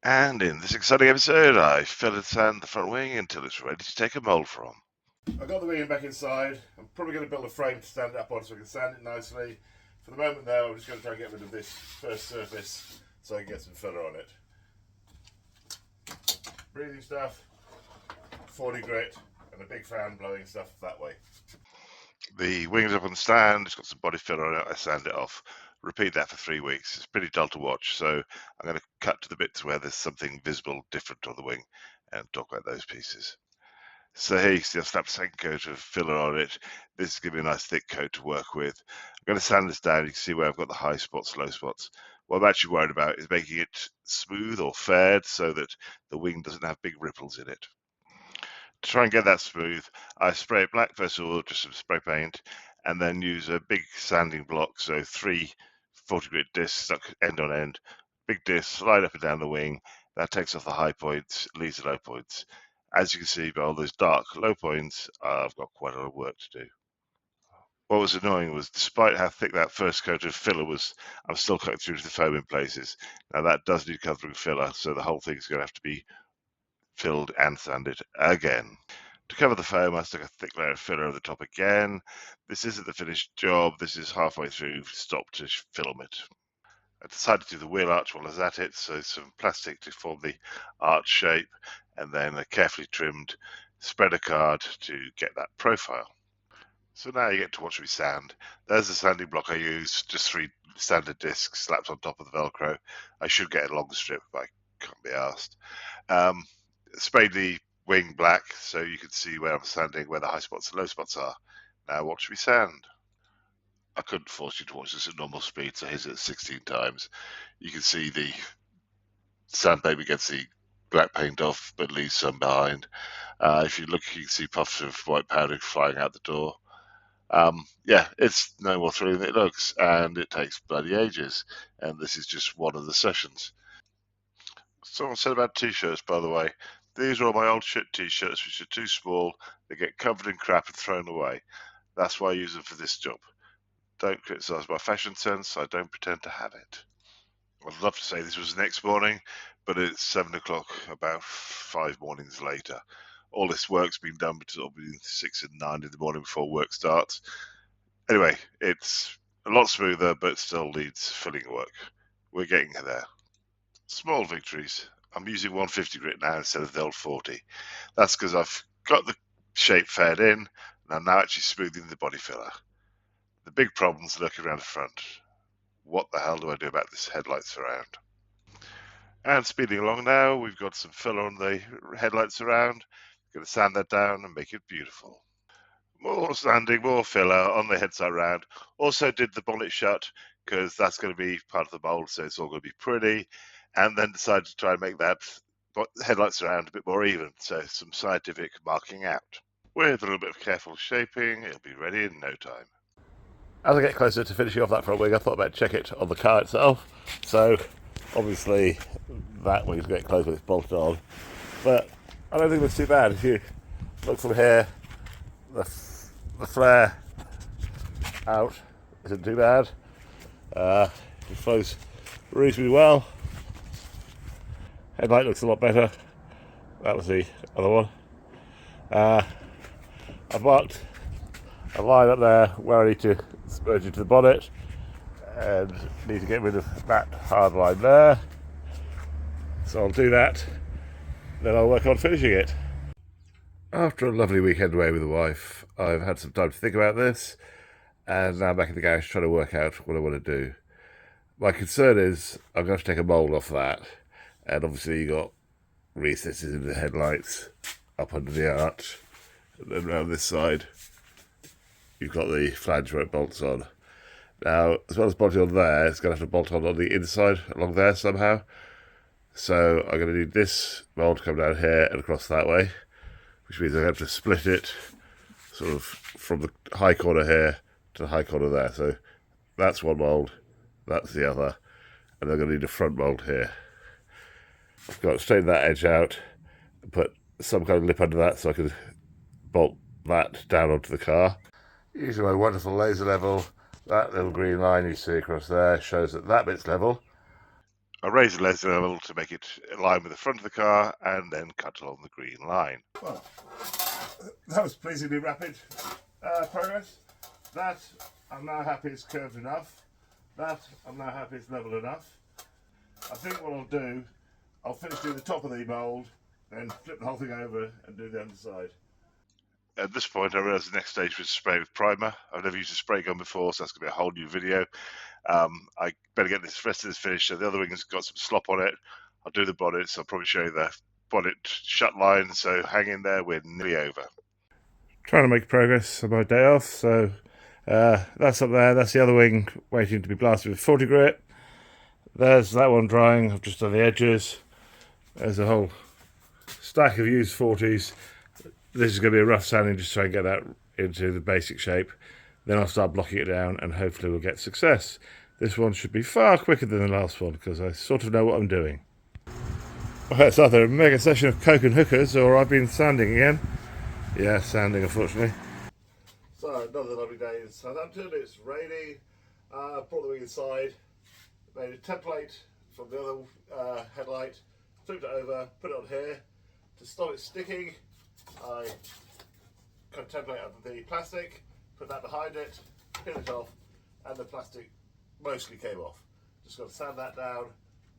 And in this exciting episode, I fill and sand the front wing until it's ready to take a mould from. I've got the wing back inside. I'm probably going to build a frame to stand it up on so I can sand it nicely. For the moment though, I'm just going to try and get rid of this first surface so I can get some filler on it. Breathing stuff, 40 grit, and a big fan blowing stuff that way. The wing's up on the stand, it's got some body filler on it, I sand it off. Repeat that for 3 weeks. It's pretty dull to watch, so I'm going to cut to the bits where there's something visible different on the wing and talk about those pieces. So here you can see I've slapped a second coat of filler on it. This is going to be a nice thick coat to work with. I'm going to sand this down. You can see where I've got the high spots, low spots. What I'm actually worried about is making it smooth or faired so that the wing doesn't have big ripples in it. To try and get that smooth, I spray it black first of all, just some spray paint, and then use a big sanding block, so 3 40 grit discs stuck end on end. Big discs slide up and down the wing. That takes off the high points, leaves the low points. As you can see by all those dark low points, I've got quite a lot of work to do. What was annoying was, despite how thick that first coat of filler was, I'm still cutting through to the foam in places. Now that does need covering filler, so the whole thing's going to have to be filled and sanded again. To cover the foam, I stuck a thick layer of filler over the top again. This isn't the finished job, this is halfway through, stop to film it. I decided to do the wheel arch while I was at it, so some plastic to form the arch shape, and then a carefully trimmed spreader card to get that profile. So now you get to watch me sand. There's the sanding block I used, just 3 standard discs slapped on top of the Velcro. I should get a longer strip, but I can't be asked. Sprayed the wing black so you can see where I'm sanding, where the high spots and low spots are. Now watch me sand. I couldn't force you to watch this at normal speed, so here's it 16 times. You can see the sandpaper gets the black paint off, but leaves some behind. If you look, you can see puffs of white powder flying out the door. Yeah, it's no more thrilling than it looks, and it takes bloody ages. And this is just one of the sessions. Someone said about t-shirts, by the way. These are all my old shit t-shirts, which are too small. They get covered in crap and thrown away. That's why I use them for this job. Don't criticise my fashion sense. I don't pretend to have it. I'd love to say this was the next morning, but it's 7 o'clock, about 5 mornings later. All this work's been done between 6 and 9 in the morning before work starts. Anyway, it's a lot smoother, but still needs filling work. We're getting there. Small victories. I'm using 150 grit now instead of the old 40. That's because I've got the shape faired in, and I'm now actually smoothing the body filler. The big problem's lurking around the front. What the hell do I do about this headlight surround? And speeding along now, we've got some filler on the headlight surround. Going to sand that down and make it beautiful. More sanding, more filler on the headlight surround. Also did the bonnet shut because that's going to be part of the mold, so it's all going to be pretty. And then decided to try and make that headlight surround a bit more even, so some scientific marking out. With a little bit of careful shaping, it'll be ready in no time. As I get closer to finishing off that front wing, I thought I'd check it on the car itself. So, obviously, that wing's getting close when it's bolted on. But I don't think it looks too bad. If you look from here, the flare out isn't too bad. It flows reasonably well. Headlight looks a lot better. That was the other one. I've marked a line up there where I need to merge into the bonnet and need to get rid of that hard line there. So I'll do that, then I'll work on finishing it. After a lovely weekend away with the wife, I've had some time to think about this, and now I'm back in the garage trying to work out what I want to do. My concern is I'm going to take a mould off that, and obviously you got recesses in the headlights up under the arch, and then around this side you've got the flange where it bolts on. Now, as well as bolting on there, it's going to have to bolt on the inside along there somehow. So I'm going to need this mould to come down here and across that way, which means I have to split it sort of from the high corner here to the high corner there. So that's one mould, that's the other, and I'm going to need a front mould here. I've got to straighten that edge out and put some kind of lip under that so I can bolt that down onto the car. Using my wonderful laser level, that little green line you see across there shows that that bit's level. I raise the laser level to make it align with the front of the car and then cut along the green line. Well, that was pleasingly rapid progress. That I'm now happy it's curved enough. That I'm now happy it's level enough. I think what I'll do, I'll finish doing the top of the mould, then flip the whole thing over and do the underside. At this point, I realised the next stage was spray with primer. I've never used a spray gun before, so that's going to be a whole new video. I better get this rest of this finished. So the other wing's got some slop on it. I'll do the bonnet, so I'll probably show you the bonnet shut line. So hang in there, we're nearly over. Trying to make progress on my day off, so that's up there. That's the other wing waiting to be blasted with 40 grit. There's that one drying. I've just done the edges. There's a whole stack of used 40s. This is going to be a rough sanding just to try and get that into the basic shape. Then I'll start blocking it down and hopefully we'll get success. This one should be far quicker than the last one because I sort of know what I'm doing. Well, it's either a mega session of coke and hookers or I've been sanding again. Yeah, sanding unfortunately. So another lovely day in Southampton. It's rainy. Brought the wing inside. Made a template from the other headlight. Flipped it over. Put it on here. To stop it sticking, I cut a template out of the plastic. Put that behind it. Peel it off, and the plastic mostly came off. Just got to sand that down.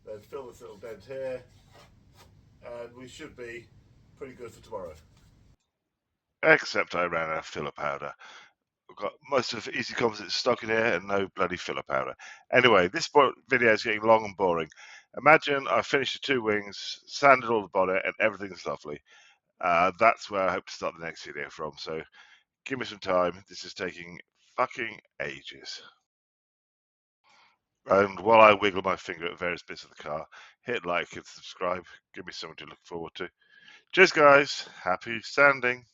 Then fill this little dent here, and we should be pretty good for tomorrow. Except I ran out of filler powder. I've got most of Easy Composites stock in here and no bloody filler powder. Anyway, this video is getting long and boring. Imagine I finished the two wings, sanded all the bonnet, and everything's lovely. That's where I hope to start the next video from. So give me some time. This is taking fucking ages. And while I wiggle my finger at various bits of the car, hit like and subscribe. Give me something to look forward to. Cheers, guys. Happy sanding.